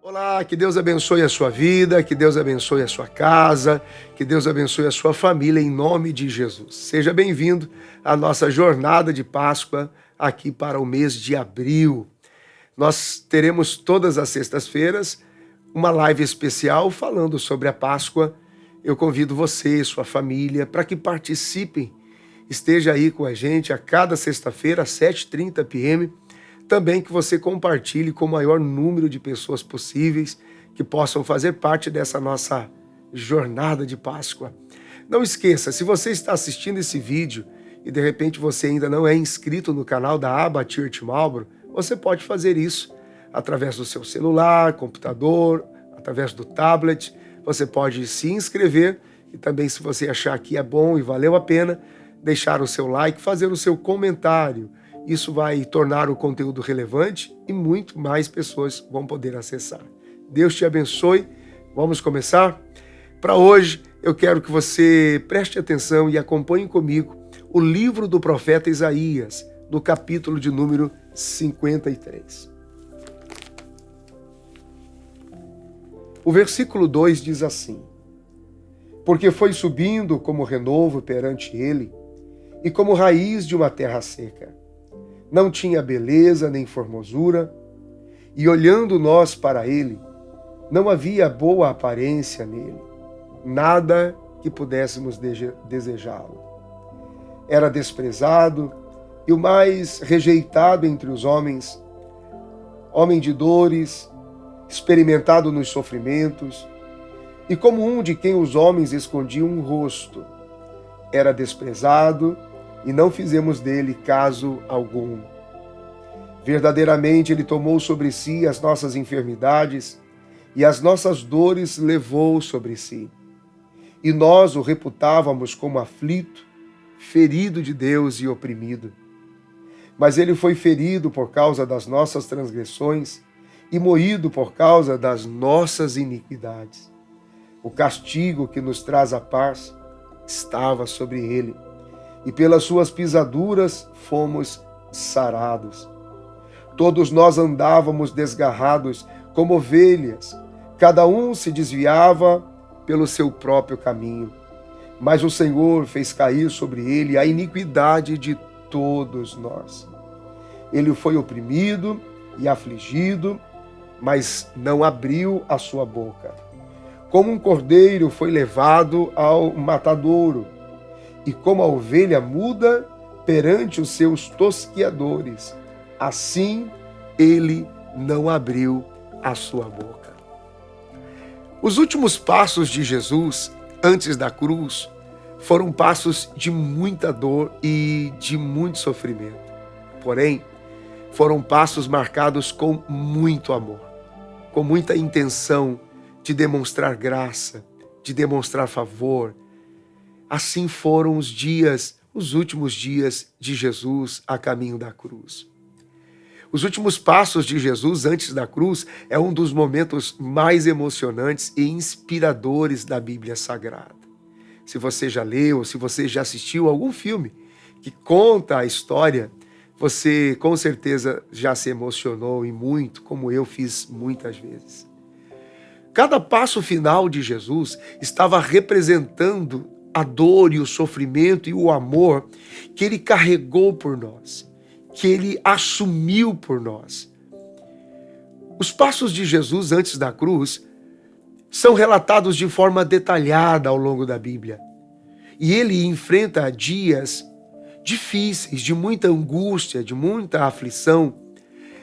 Olá, que Deus abençoe a sua vida, que Deus abençoe a sua casa, que Deus abençoe a sua família em nome de Jesus. Seja bem-vindo à nossa jornada de Páscoa aqui para o mês de abril. Nós teremos todas as sextas-feiras uma live especial falando sobre a Páscoa. Eu convido você e sua família para que participem. Esteja aí com a gente a cada sexta-feira às 7h30 p.m. Também que você compartilhe com o maior número de pessoas possíveis que possam fazer parte dessa nossa jornada de Páscoa. Não esqueça, se você está assistindo esse vídeo e de repente você ainda não é inscrito no canal da Aba Church Marlboro, você pode fazer isso através do seu celular, computador, através do tablet. Você pode se inscrever e também, se você achar que é bom e valeu a pena, deixar o seu like, fazer o seu comentário. Isso vai tornar o conteúdo relevante e muito mais pessoas vão poder acessar. Deus te abençoe. Vamos começar? Para hoje, eu quero que você preste atenção e acompanhe comigo o livro do profeta Isaías, no capítulo de número 53. O versículo 2 diz assim: Porque foi subindo como renovo perante ele, e como raiz de uma terra seca. Não tinha beleza nem formosura, e olhando nós para ele, não havia boa aparência nele, nada que pudéssemos desejá-lo. Era desprezado e o mais rejeitado entre os homens, homem de dores, experimentado nos sofrimentos, e como um de quem os homens escondiam um rosto. Era desprezado e não fizemos dele caso algum. Verdadeiramente ele tomou sobre si as nossas enfermidades e as nossas dores levou sobre si. E nós o reputávamos como aflito, ferido de Deus e oprimido. Mas ele foi ferido por causa das nossas transgressões e moído por causa das nossas iniquidades. O castigo que nos traz a paz estava sobre ele, e pelas suas pisaduras fomos sarados. Todos nós andávamos desgarrados como ovelhas, cada um se desviava pelo seu próprio caminho. Mas o Senhor fez cair sobre ele a iniquidade de todos nós. Ele foi oprimido e afligido, mas não abriu a sua boca. Como um cordeiro foi levado ao matadouro, e como a ovelha muda perante os seus tosquiadores, assim ele não abriu a sua boca. Os últimos passos de Jesus antes da cruz foram passos de muita dor e de muito sofrimento. Porém, foram passos marcados com muito amor, com muita intenção de demonstrar graça, de demonstrar favor. Assim foram os últimos dias de Jesus a caminho da cruz. Os últimos passos de Jesus antes da cruz é um dos momentos mais emocionantes e inspiradores da Bíblia Sagrada. Se você já leu, se você já assistiu a algum filme que conta a história, você com certeza já se emocionou e muito, como eu fiz muitas vezes. Cada passo final de Jesus estava representando a dor e o sofrimento e o amor que ele carregou por nós, que ele assumiu por nós. Os passos de Jesus antes da cruz são relatados de forma detalhada ao longo da Bíblia. E ele enfrenta dias difíceis, de muita angústia, de muita aflição.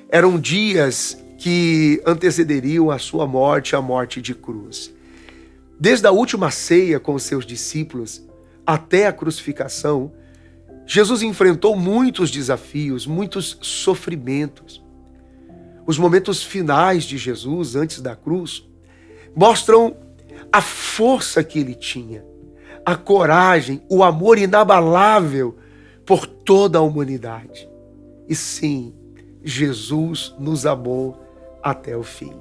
Eram dias que antecederiam a sua morte, a morte de cruz. Desde a última ceia com os seus discípulos até a crucificação, Jesus enfrentou muitos desafios, muitos sofrimentos. Os momentos finais de Jesus antes da cruz mostram a força que ele tinha, a coragem, o amor inabalável por toda a humanidade. E sim, Jesus nos amou até o fim.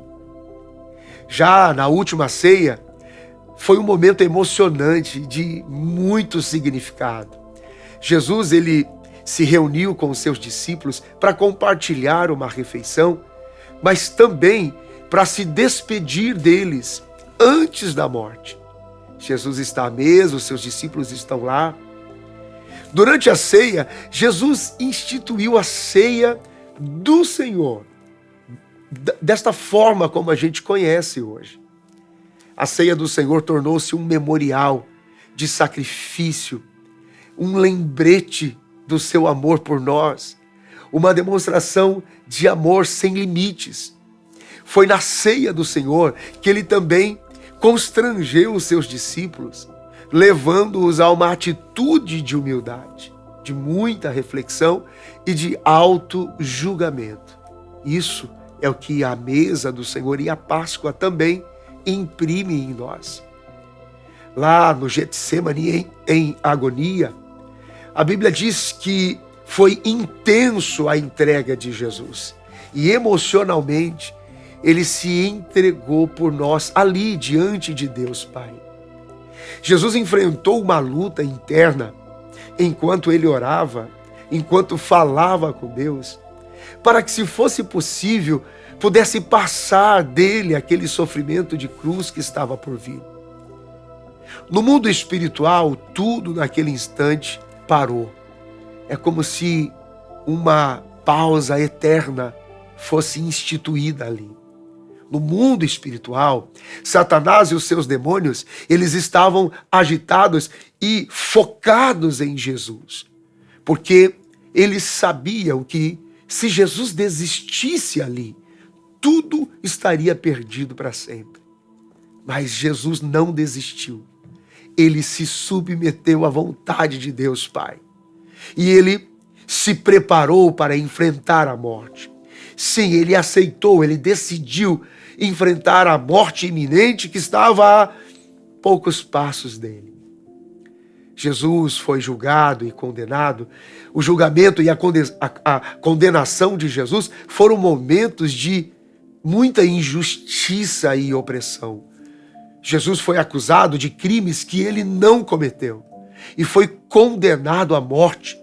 Já na última ceia, foi um momento emocionante de muito significado. Jesus, ele se reuniu com os seus discípulos para compartilhar uma refeição, mas também para se despedir deles antes da morte. Jesus está à mesa, os seus discípulos estão lá. Durante a ceia, Jesus instituiu a ceia do Senhor, desta forma como a gente conhece hoje. A ceia do Senhor tornou-se um memorial de sacrifício, um lembrete do seu amor por nós, uma demonstração de amor sem limites. Foi na ceia do Senhor que ele também constrangeu os seus discípulos, levando-os a uma atitude de humildade, de muita reflexão e de auto-julgamento. Isso é o que a mesa do Senhor e a Páscoa também imprime em nós. Lá no Getsemane, em agonia, a Bíblia diz que foi intenso a entrega de Jesus e emocionalmente ele se entregou por nós ali diante de Deus Pai. Jesus enfrentou uma luta interna enquanto ele orava, enquanto falava com Deus, para que, se fosse possível, pudesse passar dele aquele sofrimento de cruz que estava por vir. No mundo espiritual, tudo naquele instante parou. É como se uma pausa eterna fosse instituída ali. No mundo espiritual, Satanás e os seus demônios, eles estavam agitados e focados em Jesus, porque eles sabiam que, se Jesus desistisse ali, tudo estaria perdido para sempre. Mas Jesus não desistiu. Ele se submeteu à vontade de Deus Pai. E ele se preparou para enfrentar a morte. Sim, ele aceitou, ele decidiu enfrentar a morte iminente que estava a poucos passos dele. Jesus foi julgado e condenado. O julgamento e a condenação de Jesus foram momentos de muita injustiça e opressão. Jesus foi acusado de crimes que ele não cometeu e foi condenado à morte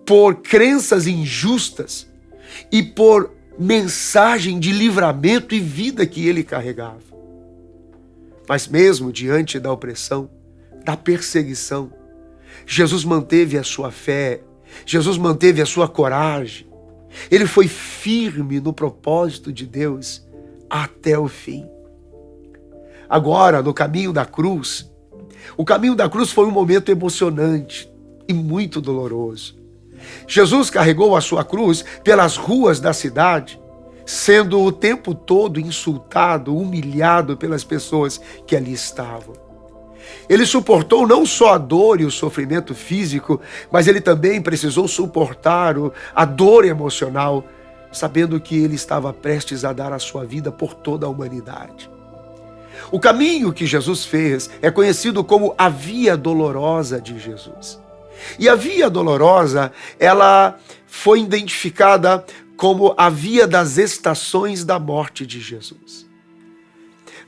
por crenças injustas e por mensagem de livramento e vida que ele carregava. Mas mesmo diante da opressão, da perseguição, Jesus manteve a sua fé, Jesus manteve a sua coragem. Ele foi firme no propósito de Deus até o fim. Agora, no caminho da cruz, o caminho da cruz foi um momento emocionante e muito doloroso. Jesus carregou a sua cruz pelas ruas da cidade, sendo o tempo todo insultado, humilhado pelas pessoas que ali estavam. Ele suportou não só a dor e o sofrimento físico, mas ele também precisou suportar a dor emocional, sabendo que ele estava prestes a dar a sua vida por toda a humanidade. O caminho que Jesus fez é conhecido como a Via Dolorosa de Jesus. E a Via Dolorosa, ela foi identificada como a via das estações da morte de Jesus.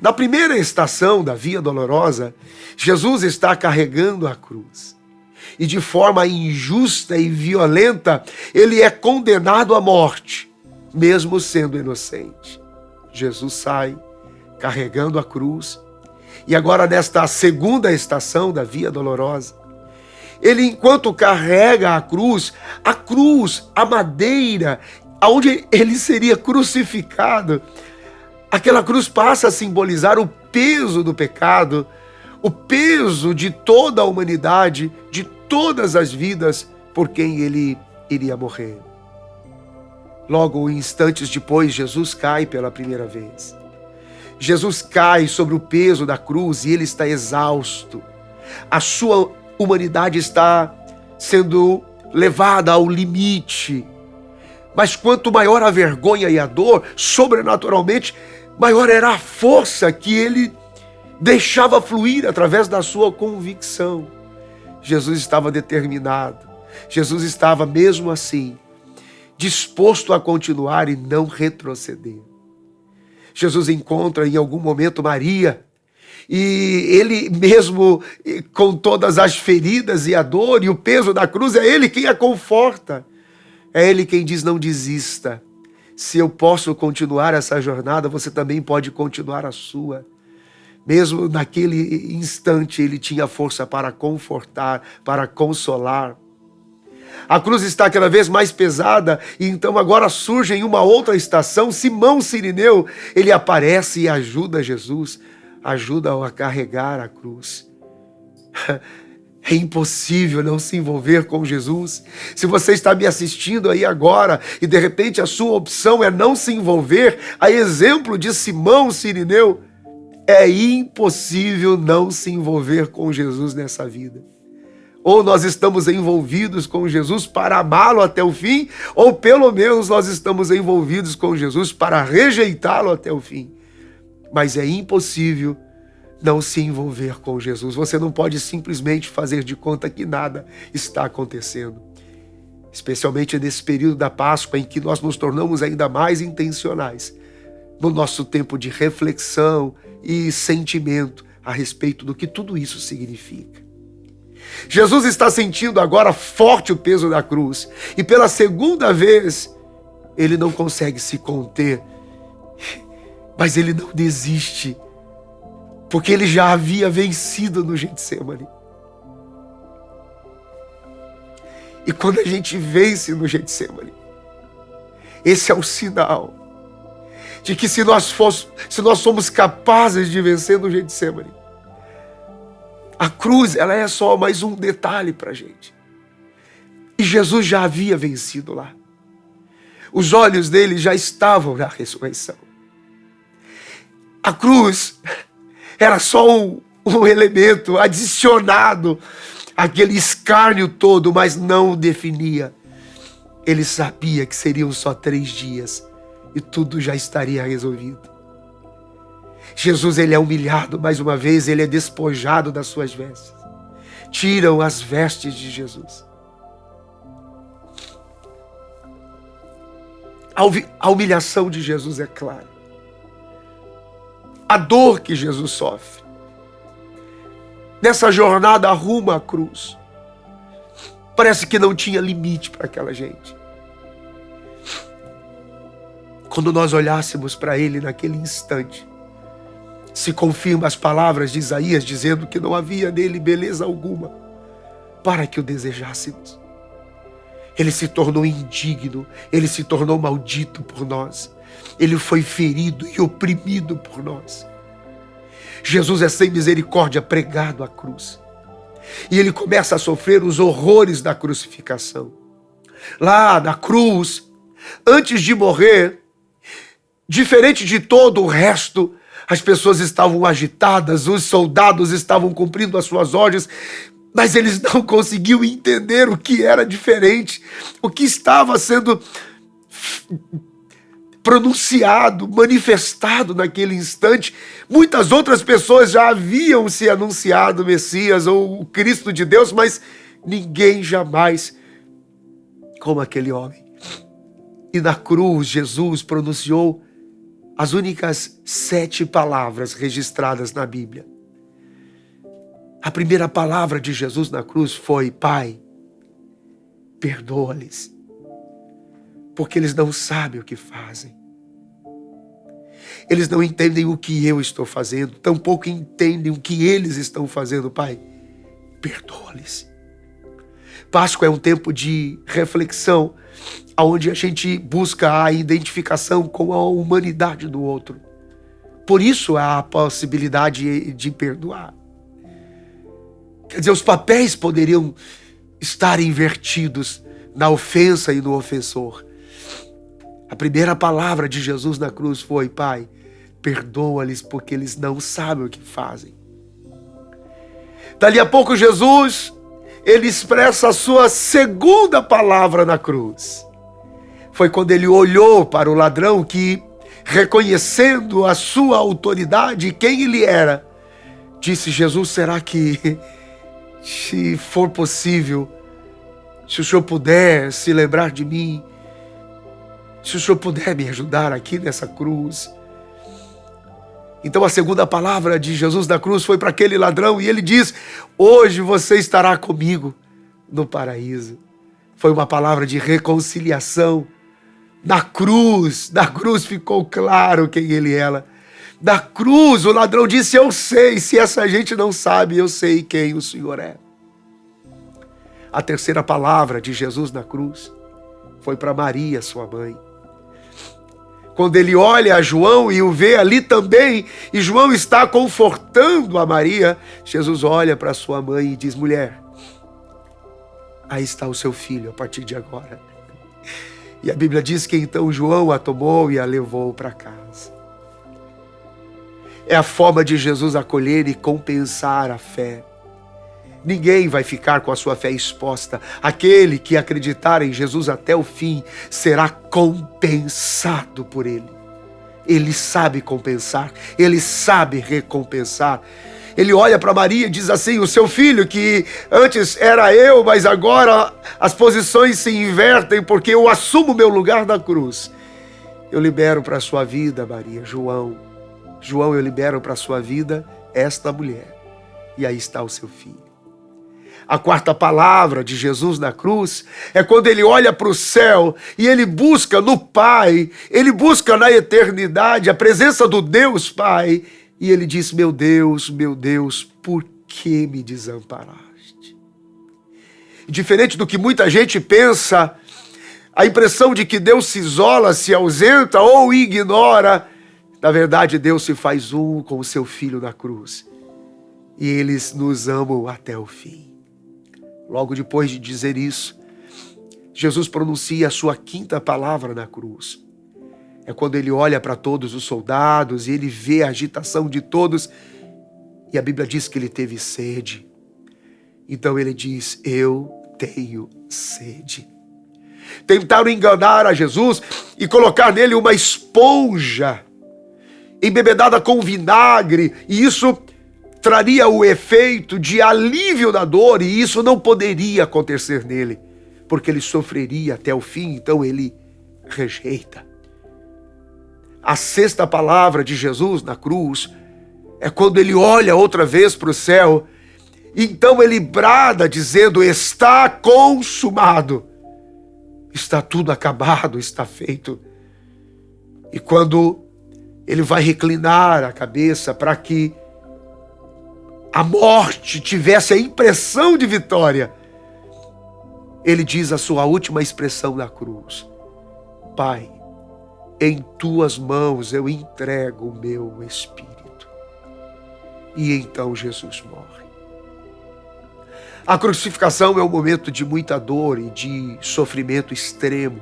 Na primeira estação da Via Dolorosa, Jesus está carregando a cruz. E de forma injusta e violenta, ele é condenado à morte, mesmo sendo inocente. Jesus sai carregando a cruz. E agora, nesta segunda estação da Via Dolorosa, ele, enquanto carrega a cruz, a madeira, aonde ele seria crucificado, aquela cruz passa a simbolizar o peso do pecado, o peso de toda a humanidade, de todas as vidas por quem ele iria morrer. Logo, instantes depois, Jesus cai pela primeira vez. Jesus cai sobre o peso da cruz e ele está exausto. A sua humanidade está sendo levada ao limite. Mas quanto maior a vergonha e a dor, sobrenaturalmente, maior era a força que ele deixava fluir através da sua convicção. Jesus estava determinado. Jesus estava, mesmo assim, disposto a continuar e não retroceder. Jesus encontra em algum momento Maria, e ele mesmo, com todas as feridas e a dor e o peso da cruz, é ele quem a conforta. É ele quem diz: não desista. Se eu posso continuar essa jornada, você também pode continuar a sua. Mesmo naquele instante, ele tinha força para confortar, para consolar. A cruz está cada vez mais pesada, e então agora surge em uma outra estação Simão Cirineu. Ele aparece e ajuda Jesus, ajuda-o a carregar a cruz. É impossível não se envolver com Jesus. Se você está me assistindo aí agora e de repente a sua opção é não se envolver, a exemplo de Simão Cirineu, é impossível não se envolver com Jesus nessa vida. Ou nós estamos envolvidos com Jesus para amá-lo até o fim, ou pelo menos nós estamos envolvidos com Jesus para rejeitá-lo até o fim. Mas é impossível não se envolver com Jesus. Você não pode simplesmente fazer de conta que nada está acontecendo. Especialmente nesse período da Páscoa, em que nós nos tornamos ainda mais intencionais no nosso tempo de reflexão e sentimento a respeito do que tudo isso significa. Jesus está sentindo agora forte o peso da cruz, e pela segunda vez ele não consegue se conter, mas ele não desiste, porque ele já havia vencido no Getsemane. E quando a gente vence no Getsemane, esse é o sinal de que se nós somos capazes de vencer no Getsemane, a cruz, ela é só mais um detalhe para a gente. E Jesus já havia vencido lá. Os olhos dele já estavam na ressurreição. A cruz era só um elemento adicionado àquele escárnio todo, mas não o definia. Ele sabia que seriam só 3 dias e tudo já estaria resolvido. Jesus, ele é humilhado mais uma vez, ele é despojado das suas vestes. Tiram as vestes de Jesus. A humilhação de Jesus é clara. A dor que Jesus sofre nessa jornada rumo à cruz, parece que não tinha limite para aquela gente. Quando nós olhássemos para ele naquele instante, se confirma as palavras de Isaías dizendo que não havia nele beleza alguma para que o desejássemos. Ele se tornou indigno, ele se tornou maldito por nós. Ele foi ferido e oprimido por nós. Jesus é sem misericórdia pregado à cruz. E ele começa a sofrer os horrores da crucificação. Lá na cruz, antes de morrer, diferente de todo o resto, as pessoas estavam agitadas, os soldados estavam cumprindo as suas ordens, mas eles não conseguiam entender o que era diferente, o que estava sendo pronunciado, manifestado naquele instante. Muitas outras pessoas já haviam se anunciado o Messias ou o Cristo de Deus, mas ninguém jamais como aquele homem. E na cruz, Jesus pronunciou as únicas 7 palavras registradas na Bíblia. A primeira palavra de Jesus na cruz foi: Pai, perdoa-lhes, porque eles não sabem o que fazem. Eles não entendem o que eu estou fazendo, tampouco entendem o que eles estão fazendo. Pai, perdoa-lhes. Páscoa é um tempo de reflexão, onde a gente busca a identificação com a humanidade do outro. Por isso há a possibilidade de perdoar. Quer dizer, os papéis poderiam estar invertidos na ofensa e no ofensor. A primeira palavra de Jesus na cruz foi: Pai, perdoa-lhes porque eles não sabem o que fazem. Dali a pouco Jesus, ele expressa a sua segunda palavra na cruz. Foi quando ele olhou para o ladrão que, reconhecendo a sua autoridade e quem ele era, disse: Jesus, será que, se for possível, se o Senhor puder se lembrar de mim, Se o Senhor puder me ajudar aqui nessa cruz. Então a segunda palavra de Jesus na cruz foi para aquele ladrão e ele diz: hoje você estará comigo no paraíso. Foi uma palavra de reconciliação. Na cruz ficou claro quem ele era. Na cruz o ladrão disse: eu sei, se essa gente não sabe, eu sei quem o Senhor é. A terceira palavra de Jesus na cruz foi para Maria, sua mãe. Quando ele olha a João e o vê ali também, e João está confortando a Maria, Jesus olha para sua mãe e diz: mulher, aí está o seu filho a partir de agora. E a Bíblia diz que então João a tomou e a levou para casa. É a forma de Jesus acolher e compensar a fé. Ninguém vai ficar com a sua fé exposta. Aquele que acreditar em Jesus até o fim será compensado por ele. Ele sabe compensar, ele sabe recompensar. Ele olha para Maria e diz assim: o seu filho, que antes era eu, mas agora as posições se invertem porque eu assumo o meu lugar na cruz. Eu libero para a sua vida, Maria, João, eu libero para a sua vida esta mulher. E aí está o seu filho. A quarta palavra de Jesus na cruz é quando ele olha para o céu e ele busca no Pai, ele busca na eternidade a presença do Deus Pai, e ele diz: meu Deus, por que me desamparaste? Diferente do que muita gente pensa, a impressão de que Deus se isola, se ausenta ou ignora, na verdade Deus se faz um com o seu Filho na cruz, e eles nos amam até o fim. Logo depois de dizer isso, Jesus pronuncia a sua quinta palavra na cruz. É quando ele olha para todos os soldados e ele vê a agitação de todos. E a Bíblia diz que ele teve sede. Então ele diz: eu tenho sede. Tentaram enganar a Jesus e colocar nele uma esponja embebedada com vinagre. E isso traria o efeito de alívio da dor, e isso não poderia acontecer nele, porque ele sofreria até o fim, então ele rejeita. A sexta palavra de Jesus na cruz é quando ele olha outra vez para o céu, então ele brada dizendo: está consumado, está tudo acabado, está feito. E quando ele vai reclinar a cabeça para que a morte tivesse a impressão de vitória, ele diz a sua última expressão na cruz: Pai, em tuas mãos eu entrego o meu espírito. E então Jesus morre. A crucificação é um momento de muita dor e de sofrimento extremo.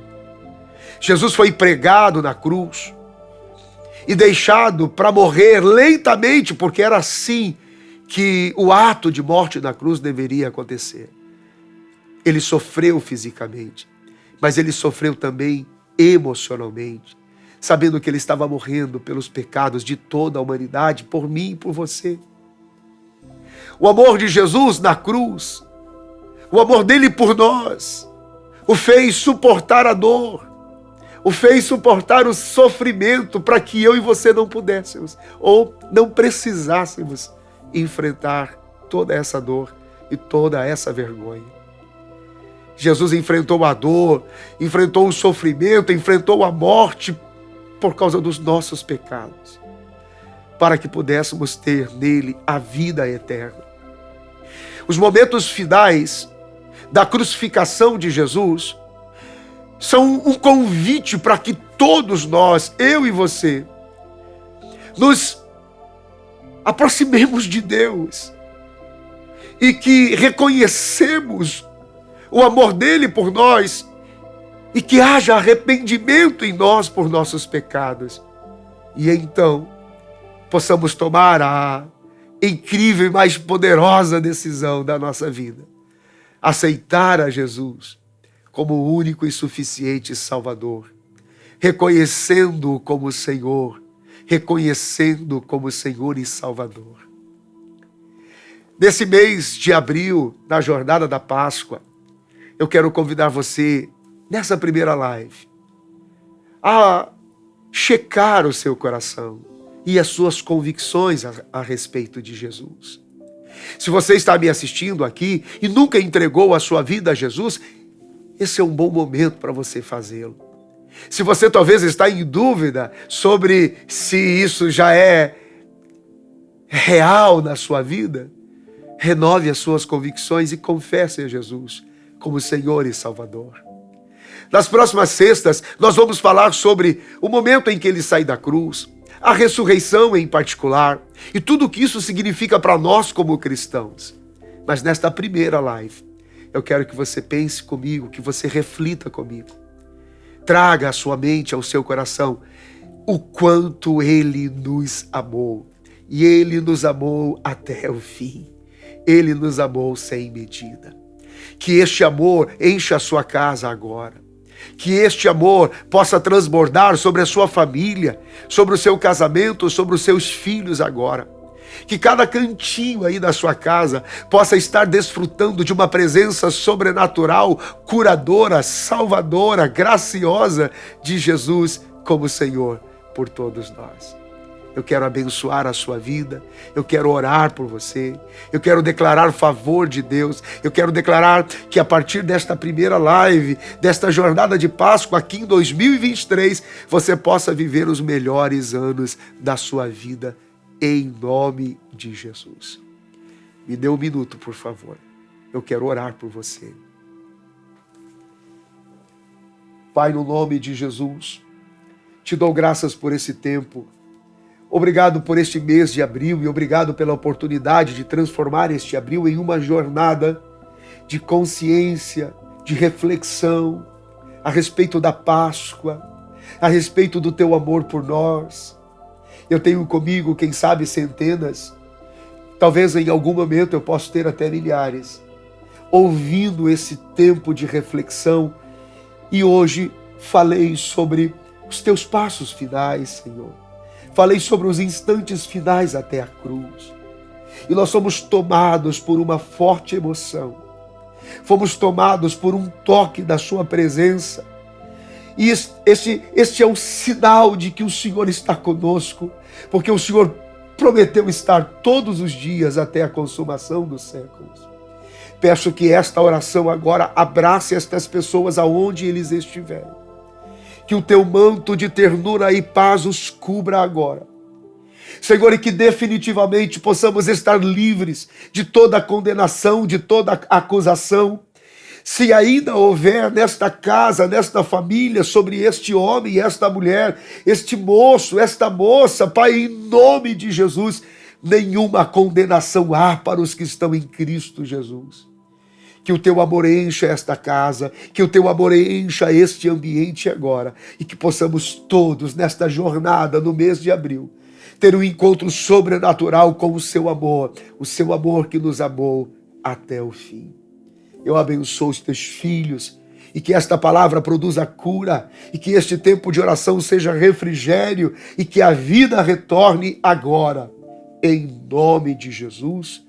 Jesus foi pregado na cruz e deixado para morrer lentamente, porque era assim que o ato de morte na cruz deveria acontecer. Ele sofreu fisicamente, mas ele sofreu também emocionalmente, sabendo que ele estava morrendo pelos pecados de toda a humanidade, por mim e por você. O amor de Jesus na cruz, o amor dele por nós, o fez suportar a dor, o fez suportar o sofrimento para que eu e você não pudéssemos ou não precisássemos enfrentar toda essa dor e toda essa vergonha. Jesus enfrentou a dor, enfrentou o sofrimento, enfrentou a morte por causa dos nossos pecados, para que pudéssemos ter nele a vida eterna. Os momentos finais da crucificação de Jesus são um convite para que todos nós, eu e você, nos aproximemos de Deus e que reconhecemos o amor dele por nós e que haja arrependimento em nós por nossos pecados. E então possamos tomar a incrível e mais poderosa decisão da nossa vida: aceitar a Jesus como o único e suficiente Salvador, reconhecendo-o como Senhor, reconhecendo como Senhor e Salvador. Nesse mês de abril, na jornada da Páscoa, eu quero convidar você, nessa primeira live, a checar o seu coração e as suas convicções a respeito de Jesus. Se você está me assistindo aqui e nunca entregou a sua vida a Jesus, esse é um bom momento para você fazê-lo. Se você talvez está em dúvida sobre se isso já é real na sua vida, renove as suas convicções e confesse a Jesus como Senhor e Salvador. Nas próximas sextas, nós vamos falar sobre o momento em que ele sai da cruz, a ressurreição em particular, e tudo o que isso significa para nós como cristãos. Mas nesta primeira live, eu quero que você pense comigo, que você reflita comigo. Traga à sua mente, ao seu coração, o quanto ele nos amou. E ele nos amou até o fim. Ele nos amou sem medida. Que este amor encha a sua casa agora. Que este amor possa transbordar sobre a sua família, sobre o seu casamento, sobre os seus filhos agora. Que cada cantinho aí da sua casa possa estar desfrutando de uma presença sobrenatural, curadora, salvadora, graciosa de Jesus como Senhor por todos nós. Eu quero abençoar a sua vida, eu quero orar por você, eu quero declarar favor de Deus, eu quero declarar que a partir desta primeira live, desta jornada de Páscoa aqui em 2023, você possa viver os melhores anos da sua vida, em nome de Jesus. Me dê um minuto, por favor, eu quero orar por você. Pai, no nome de Jesus, te dou graças por esse tempo. Obrigado por este mês de abril e obrigado pela oportunidade de transformar este abril em uma jornada de consciência, de reflexão a respeito da Páscoa, a respeito do teu amor por nós. Eu tenho comigo, quem sabe, centenas, talvez em algum momento eu possa ter até milhares, ouvindo esse tempo de reflexão. E hoje falei sobre os teus passos finais, Senhor. Falei sobre os instantes finais até a cruz. E nós somos tomados por uma forte emoção. Fomos tomados por um toque da sua presença. E este é o sinal de que o Senhor está conosco, porque o Senhor prometeu estar todos os dias até a consumação dos séculos. Peço que esta oração agora abrace estas pessoas aonde eles estiverem. Que o teu manto de ternura e paz os cubra agora. Senhor, e que definitivamente possamos estar livres de toda condenação, de toda acusação. Se ainda houver nesta casa, nesta família, sobre este homem, esta mulher, este moço, esta moça, Pai, em nome de Jesus, nenhuma condenação há para os que estão em Cristo Jesus. Que o teu amor encha esta casa, que o teu amor encha este ambiente agora, e que possamos todos, nesta jornada, no mês de abril, ter um encontro sobrenatural com o seu amor que nos amou até o fim. Eu abençoo os teus filhos, e que esta palavra produza cura, e que este tempo de oração seja refrigério, e que a vida retorne agora, em nome de Jesus,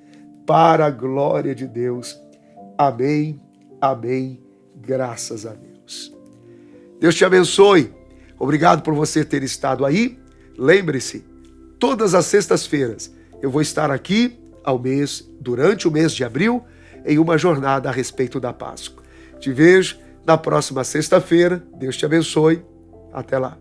para a glória de Deus. Amém, amém, graças a Deus. Deus te abençoe. Obrigado por você ter estado aí. Lembre-se, todas as sextas-feiras eu vou estar aqui durante o mês de abril, em uma jornada a respeito da Páscoa. Te vejo na próxima sexta-feira. Deus te abençoe. Até lá.